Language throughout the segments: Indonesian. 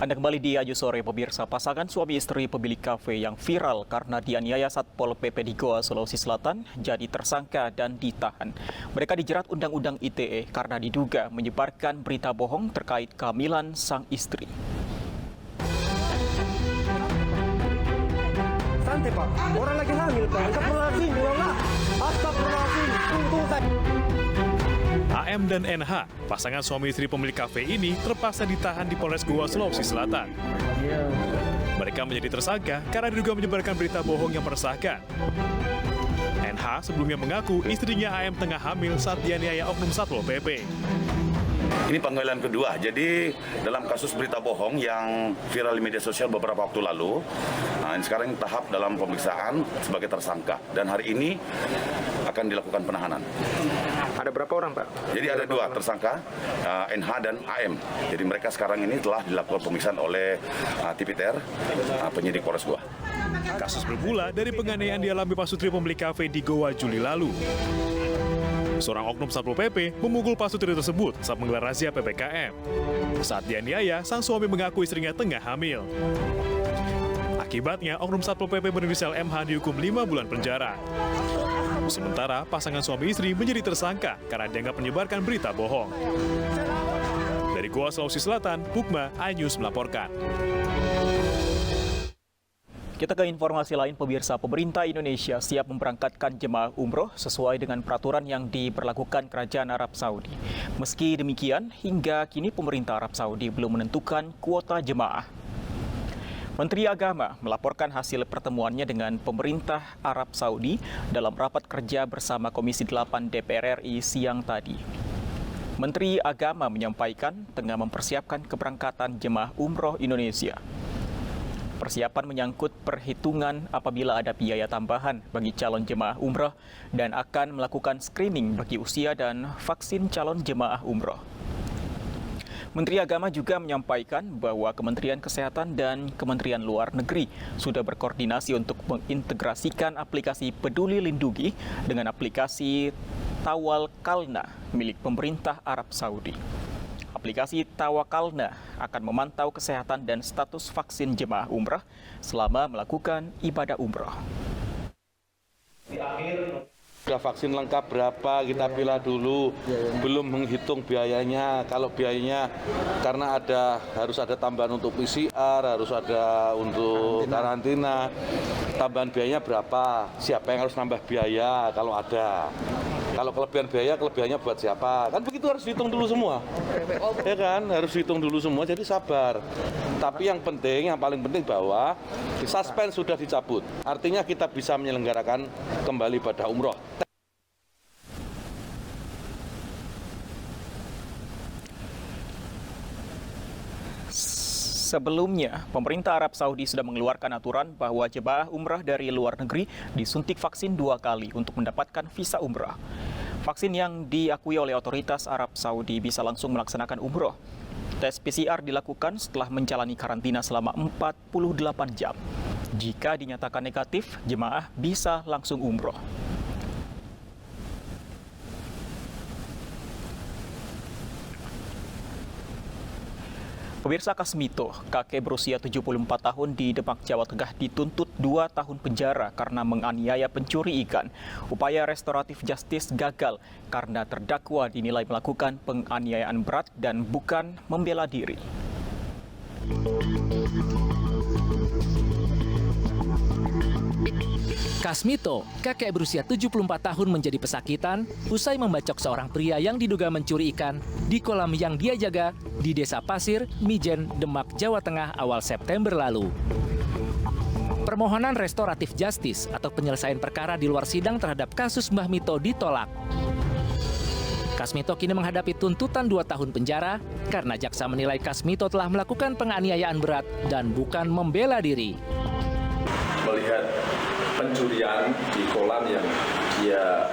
Anda kembali di Aju Sore, pemirsa. Pasangan suami istri pemilik kafe yang viral karena dianiaya Satpol PP di Goa, Sulawesi Selatan jadi tersangka dan ditahan. Mereka dijerat Undang-Undang ITE karena diduga menyebarkan berita bohong terkait kehamilan sang istri. Santai Pak, orang lagi hamil Pak. Astagfirullahaladzim, ulang. Astagfirullahaladzim, tunggu saya. AM dan NH, pasangan suami istri pemilik kafe ini terpaksa ditahan di Polres Goa, Sulawesi Selatan. Mereka menjadi tersangka karena diduga menyebarkan berita bohong yang meresahkan. NH sebelumnya mengaku istrinya AM tengah hamil saat dianiaya oknum Satpol PP. Ini panggilan kedua, jadi dalam kasus berita bohong yang viral di media sosial beberapa waktu lalu, ini sekarang tahap dalam pemeriksaan sebagai tersangka. Dan hari ini akan dilakukan penahanan. Ada berapa orang Pak? Jadi ada dua tersangka, NH dan AM. Jadi mereka sekarang ini telah dilakukan pemeriksaan oleh Tipiter, penyidik Polres Goa. Kasus bermula dari penganiayaan dialami pasutri pemilik kafe di Goa Juli lalu. Seorang oknum Satpol PP memukul pasutri tersebut saat menggelar razia PPKM. Saat dianiaya, sang suami mengaku istrinya tengah hamil. Akibatnya, oknum Satpol PP berinisial MH dihukum 5 bulan penjara. Sementara, pasangan suami istri menjadi tersangka karena dianggap menyebarkan berita bohong. Dari Goa, Sulawesi Selatan, Pukma, iNews melaporkan. Kita ke informasi lain, pemirsa. Pemerintah Indonesia siap memberangkatkan jemaah umroh sesuai dengan peraturan yang diberlakukan Kerajaan Arab Saudi. Meski demikian, hingga kini pemerintah Arab Saudi belum menentukan kuota jemaah. Menteri Agama melaporkan hasil pertemuannya dengan pemerintah Arab Saudi dalam rapat kerja bersama Komisi 8 DPR RI siang tadi. Menteri Agama menyampaikan tengah mempersiapkan keberangkatan jemaah umroh Indonesia. Persiapan menyangkut perhitungan apabila ada biaya tambahan bagi calon jemaah umroh dan akan melakukan screening bagi usia dan vaksin calon jemaah umroh. Menteri Agama juga menyampaikan bahwa Kementerian Kesehatan dan Kementerian Luar Negeri sudah berkoordinasi untuk mengintegrasikan aplikasi Peduli Lindungi dengan aplikasi Tawakalna milik pemerintah Arab Saudi. Aplikasi Tawakalna akan memantau kesehatan dan status vaksin jemaah umrah selama melakukan ibadah umrah. Sudah vaksin lengkap berapa, kita pilih dulu, belum menghitung biayanya. Kalau biayanya karena harus ada tambahan untuk PCR, harus ada untuk karantina, tambahan biayanya berapa, siapa yang harus nambah biaya kalau ada. Kalau kelebihan biaya, kelebihannya buat siapa? Kan begitu harus dihitung dulu semua. Ya kan, harus dihitung dulu semua, jadi sabar. Tapi yang paling penting bahwa suspend sudah dicabut. Artinya kita bisa menyelenggarakan kembali ibadah umroh. Sebelumnya, pemerintah Arab Saudi sudah mengeluarkan aturan bahwa jemaah umrah dari luar negeri disuntik vaksin 2 kali untuk mendapatkan visa umrah. Vaksin yang diakui oleh otoritas Arab Saudi bisa langsung melaksanakan umrah. Tes PCR dilakukan setelah menjalani karantina selama 48 jam. Jika dinyatakan negatif, jemaah bisa langsung umrah. Pemirsa, Kasmito, kakek berusia 74 tahun di Demak, Jawa Tengah dituntut 2 tahun penjara karena menganiaya pencuri ikan. Upaya restoratif justice gagal karena terdakwa dinilai melakukan penganiayaan berat dan bukan membela diri. Kasmito, kakek berusia 74 tahun menjadi pesakitan usai membacok seorang pria yang diduga mencuri ikan di kolam yang dia jaga di Desa Pasir, Mijen, Demak, Jawa Tengah awal September lalu. Permohonan restoratif justice atau penyelesaian perkara di luar sidang terhadap kasus Mbah Mito ditolak. Kasmito kini menghadapi tuntutan 2 tahun penjara karena jaksa menilai Kasmito telah melakukan penganiayaan berat dan bukan membela diri. Melihat pencurian di kolam yang dia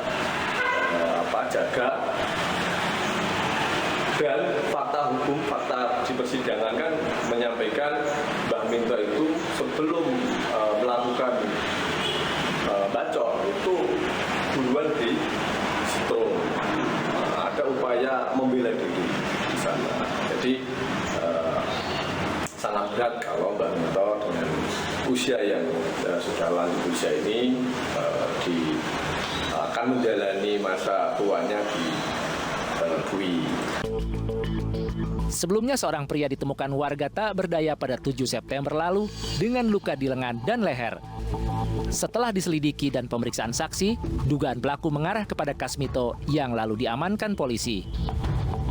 jaga, dan fakta hukum, fakta di persidangan kan menyampaikan Mbah Minto itu sebelum melakukan bacok itu duluan di setrum. Ada upaya membela diri di sana. Jadi sangat melihat kalau Mbak Minto dengan usia yang sudah lanjut usia ini akan menjalani masa tuanya di Bui. Sebelumnya seorang pria ditemukan warga tak berdaya pada 7 September lalu dengan luka di lengan dan leher. Setelah diselidiki dan pemeriksaan saksi, dugaan pelaku mengarah kepada Kasmito yang lalu diamankan polisi.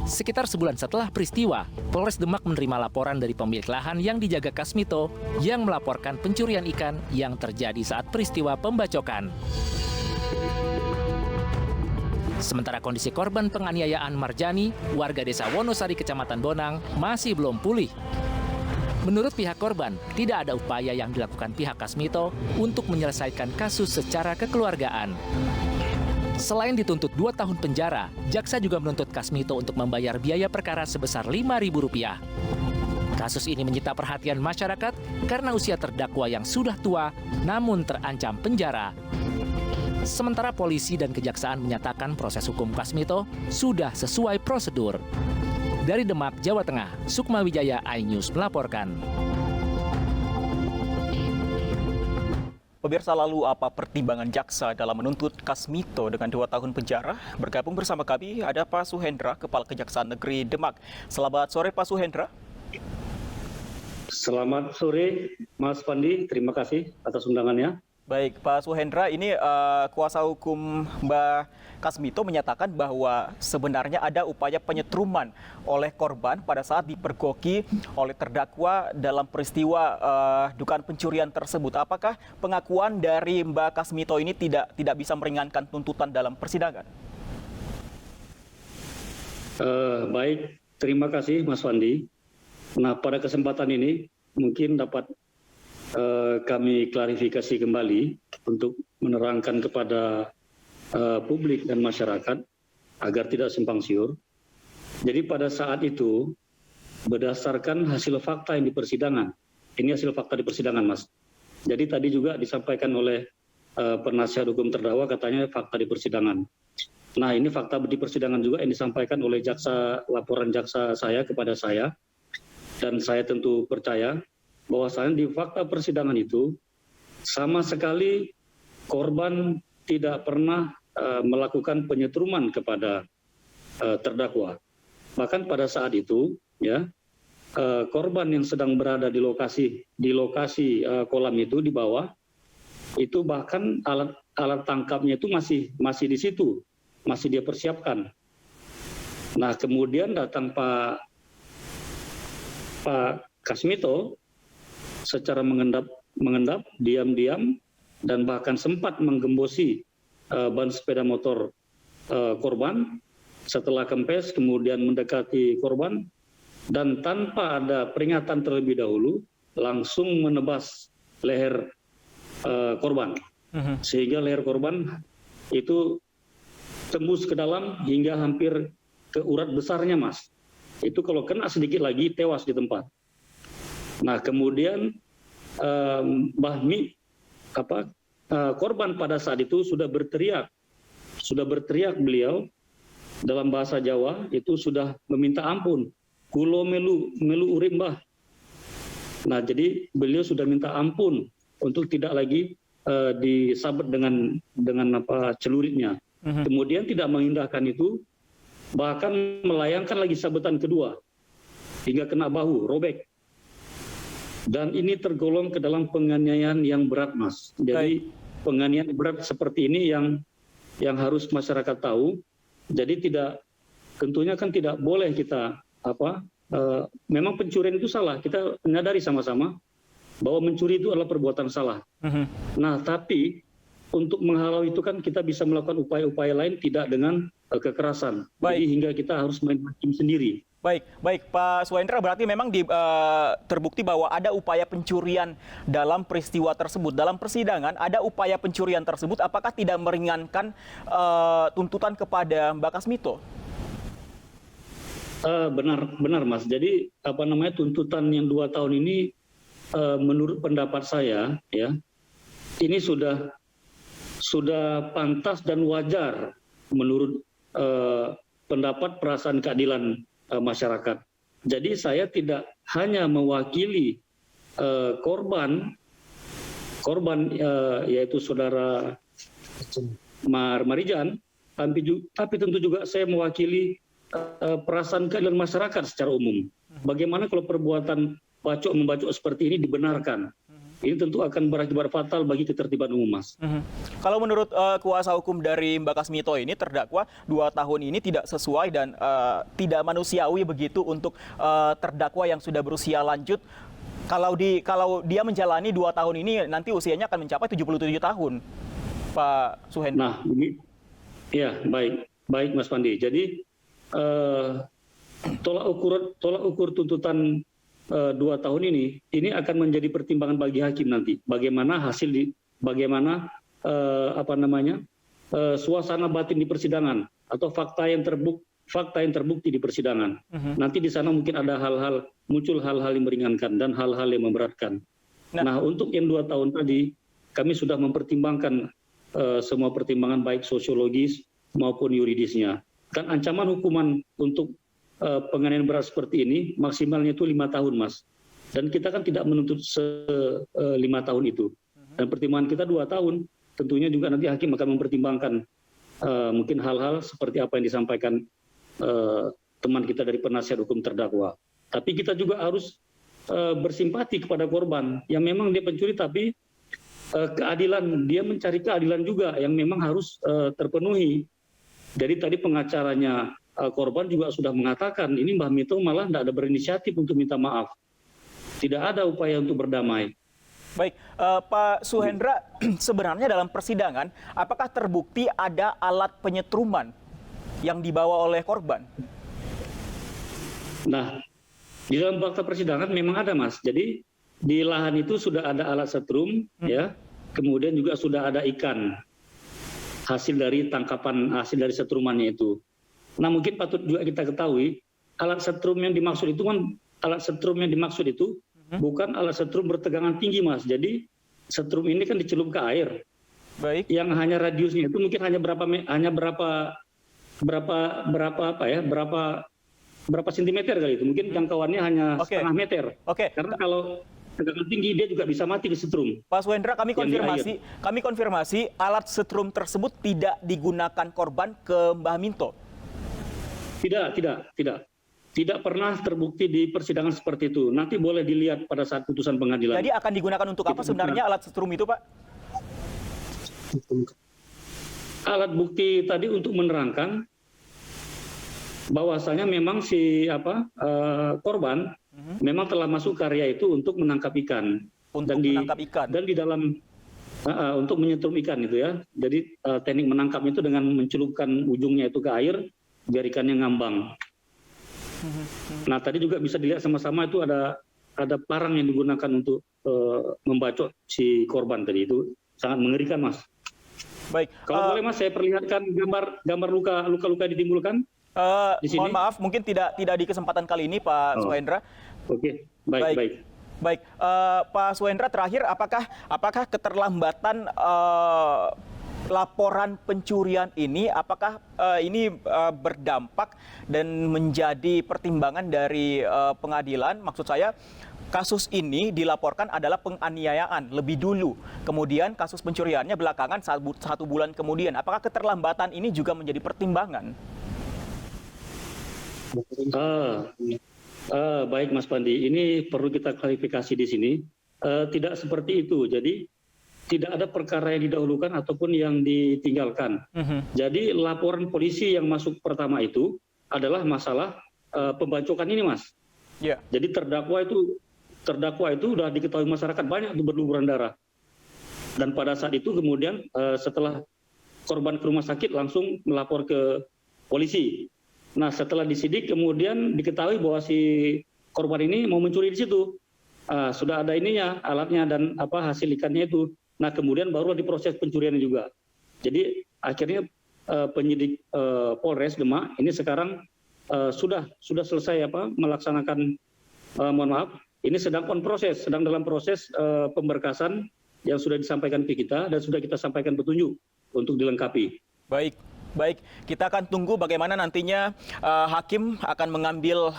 Sekitar sebulan setelah peristiwa, Polres Demak menerima laporan dari pemilik lahan yang dijaga Kasmito yang melaporkan pencurian ikan yang terjadi saat peristiwa pembacokan. Sementara kondisi korban penganiayaan Marjani, warga desa Wonosari, Kecamatan Bonang, masih belum pulih. Menurut pihak korban, tidak ada upaya yang dilakukan pihak Kasmito untuk menyelesaikan kasus secara kekeluargaan. Selain dituntut 2 tahun penjara, jaksa juga menuntut Kasmito untuk membayar biaya perkara sebesar Rp5.000. Kasus ini menyita perhatian masyarakat karena usia terdakwa yang sudah tua namun terancam penjara. Sementara polisi dan kejaksaan menyatakan proses hukum Kasmito sudah sesuai prosedur. Dari Demak, Jawa Tengah, Sukma Wijaya, iNews melaporkan. Pemirsa, lalu apa pertimbangan jaksa dalam menuntut Kasmito dengan 2 tahun penjara? Bergabung bersama kami ada Pak Suhendra, Kepala Kejaksaan Negeri Demak. Selamat sore Pak Suhendra. Selamat sore Mas Pandi, terima kasih atas undangannya. Baik, Pak Suhendra, ini kuasa hukum Mbak Kasmito menyatakan bahwa sebenarnya ada upaya penyetruman oleh korban pada saat dipergoki oleh terdakwa dalam peristiwa dugaan pencurian tersebut. Apakah pengakuan dari Mbak Kasmito ini tidak bisa meringankan tuntutan dalam persidangan? Baik, terima kasih Mas Pandi. Nah, pada kesempatan ini mungkin dapat kami klarifikasi kembali untuk menerangkan kepada publik dan masyarakat agar tidak simpang siur. Jadi pada saat itu berdasarkan hasil fakta yang di persidangan, ini hasil fakta di persidangan Mas. Jadi tadi juga disampaikan oleh penasihat hukum terdakwa katanya fakta di persidangan. Nah ini fakta di persidangan juga yang disampaikan oleh jaksa, laporan jaksa saya kepada saya. Dan saya tentu percaya bahwasanya di fakta persidangan itu sama sekali korban tidak pernah melakukan penyetruman kepada terdakwa. Bahkan pada saat itu, ya korban yang sedang berada di lokasi kolam itu di bawah, itu bahkan alat tangkapnya itu masih di situ, masih dia persiapkan. Nah kemudian datang Pak Kasmito secara mengendap, diam-diam, dan bahkan sempat menggembosi ban sepeda motor korban. Setelah kempes, kemudian mendekati korban, dan tanpa ada peringatan terlebih dahulu, langsung menebas leher korban. Sehingga leher korban itu tembus ke dalam hingga hampir ke urat besarnya, Mas. Itu kalau kena sedikit lagi, tewas di tempat. Nah kemudian korban pada saat itu sudah berteriak beliau dalam bahasa Jawa itu sudah meminta ampun, kulo melu urip mbah. Nah jadi beliau sudah minta ampun untuk tidak lagi disabet dengan celuritnya. Kemudian tidak mengindahkan itu, bahkan melayangkan lagi sabetan kedua hingga kena bahu, robek. Dan ini tergolong ke dalam penganiayaan yang berat, Mas. Jadi penganiayaan berat seperti ini yang harus masyarakat tahu. Jadi tentunya kan tidak boleh kita memang pencurian itu salah. Kita menyadari sama-sama bahwa mencuri itu adalah perbuatan salah. Nah, tapi untuk menghalau itu kan kita bisa melakukan upaya-upaya lain tidak dengan kekerasan. Jadi hingga kita harus main hakim sendiri. Baik Pak Suhendra, berarti memang terbukti bahwa ada upaya pencurian dalam peristiwa tersebut. Dalam persidangan ada upaya pencurian tersebut, apakah tidak meringankan tuntutan kepada Mbak Kasmito? Benar Mas. Jadi tuntutan yang 2 tahun ini menurut pendapat saya ya, ini sudah pantas dan wajar menurut pendapat perasaan keadilan masyarakat. Jadi saya tidak hanya mewakili korban yaitu saudara Marijan, tapi tentu juga saya mewakili perasaan keadilan masyarakat secara umum. Bagaimana kalau perbuatan membacok seperti ini dibenarkan? Ini tentu akan berakibat fatal bagi ketertiban umum, Mas. Kalau menurut kuasa hukum dari Mbak Kasmito ini, terdakwa 2 tahun ini tidak sesuai dan tidak manusiawi begitu untuk terdakwa yang sudah berusia lanjut. Kalau dia menjalani 2 tahun ini, nanti usianya akan mencapai 77 tahun, Pak Suhendra. Nah, ya baik Mas Pandi. Jadi tolak ukur tuntutan 2 tahun ini akan menjadi pertimbangan bagi hakim nanti. Bagaimana suasana batin di persidangan atau fakta yang terbukti di persidangan. Nanti di sana mungkin ada muncul hal-hal yang meringankan dan hal-hal yang memberatkan. Nah, untuk yang 2 tahun tadi kami sudah mempertimbangkan semua pertimbangan baik sosiologis maupun yuridisnya. Kan ancaman hukuman untuk penganiayaan berat seperti ini maksimalnya itu 5 tahun, Mas. Dan kita kan tidak menuntut 5 tahun itu. Dan pertimbangan kita 2 tahun. Tentunya juga nanti hakim akan mempertimbangkan mungkin hal-hal seperti apa yang disampaikan teman kita dari penasihat hukum terdakwa. Tapi kita juga harus bersimpati kepada korban yang memang dia pencuri, tapi keadilan, dia mencari keadilan juga yang memang harus terpenuhi. Jadi tadi pengacaranya korban juga sudah mengatakan ini Mbah Mito malah tidak ada berinisiatif untuk minta maaf. Tidak ada upaya untuk berdamai. Baik, Pak Suhendra, sebenarnya dalam persidangan, apakah terbukti ada alat penyetruman yang dibawa oleh korban? Nah, di dalam fakta persidangan memang ada, Mas. Jadi di lahan itu sudah ada alat setrum, ya. Kemudian juga sudah ada ikan hasil dari setrumannya itu. Nah, mungkin patut juga kita ketahui alat setrum yang dimaksud itu bukan alat setrum bertegangan tinggi, Mas. Jadi setrum ini kan dicelup ke air. Baik. Yang hanya radiusnya itu mungkin hanya berapa sentimeter kali itu. Mungkin jangkauannya hanya setengah meter. Karena kalau tegangan tinggi dia juga bisa mati ke setrum. Pak Suhendra, kami konfirmasi alat setrum tersebut tidak digunakan korban ke Mbah Minto. Tidak pernah terbukti di persidangan seperti itu. Nanti boleh dilihat pada saat putusan pengadilan. Jadi akan digunakan untuk apa sebenarnya alat setrum itu, Pak? Alat bukti tadi untuk menerangkan bahwasanya memang korban memang telah masuk ke area itu untuk menangkap ikan. Dan di dalam untuk menyetrum ikan itu ya. Jadi teknik menangkap itu dengan mencelupkan ujungnya itu ke air biar ikannya ngambang. Nah, tadi juga bisa dilihat sama-sama itu ada parang yang digunakan untuk membacok si korban tadi. Itu sangat mengerikan, Mas. Baik. Kalau boleh, Mas, saya perlihatkan gambar luka-luka ditimbulkan di sini. Mohon maaf, mungkin tidak di kesempatan kali ini, Pak Suhendra. Oke, baik. Baik, Pak Suhendra, terakhir apakah keterlambatan laporan pencurian ini, apakah ini berdampak dan menjadi pertimbangan dari pengadilan? Maksud saya, kasus ini dilaporkan adalah penganiayaan lebih dulu, kemudian kasus pencuriannya belakangan 1 bulan kemudian. Apakah keterlambatan ini juga menjadi pertimbangan? Baik, Mas Pandi, ini perlu kita klarifikasi di sini. Tidak seperti itu. Jadi tidak ada perkara yang didahulukan ataupun yang ditinggalkan. Jadi laporan polisi yang masuk pertama itu adalah masalah pembacokan ini, Mas. Yeah. Jadi terdakwa itu sudah diketahui masyarakat banyak itu berlumuran darah. Dan pada saat itu kemudian setelah korban ke rumah sakit langsung melapor ke polisi. Nah, setelah disidik kemudian diketahui bahwa si korban ini mau mencuri di situ. Sudah ada ininya, alatnya dan hasil ikannya itu. Nah, kemudian barulah diproses pencuriannya juga. Jadi akhirnya penyidik Polres Demak ini sekarang sudah selesai melaksanakan, mohon maaf, ini sedang dalam proses pemberkasan yang sudah disampaikan ke kita dan sudah kita sampaikan petunjuk untuk dilengkapi. Baik, kita akan tunggu bagaimana nantinya hakim akan mengambil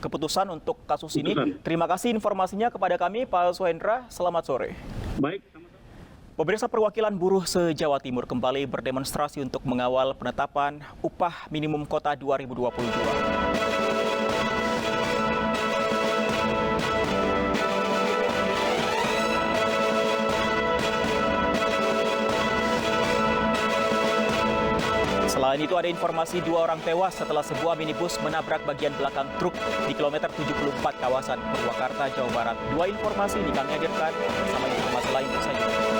keputusan untuk kasus ini. Keputusan. Terima kasih informasinya kepada kami, Pak Suhendra. Selamat sore. Baik. Pemirsa, perwakilan buruh se-Jawa Timur kembali berdemonstrasi untuk mengawal penetapan upah minimum kota 2022. Selain itu ada informasi 2 orang tewas setelah sebuah minibus menabrak bagian belakang truk di kilometer 74 kawasan Purwakarta, Jawa Barat. 2 informasi ini kami hadirkan bersama informasi lain saja.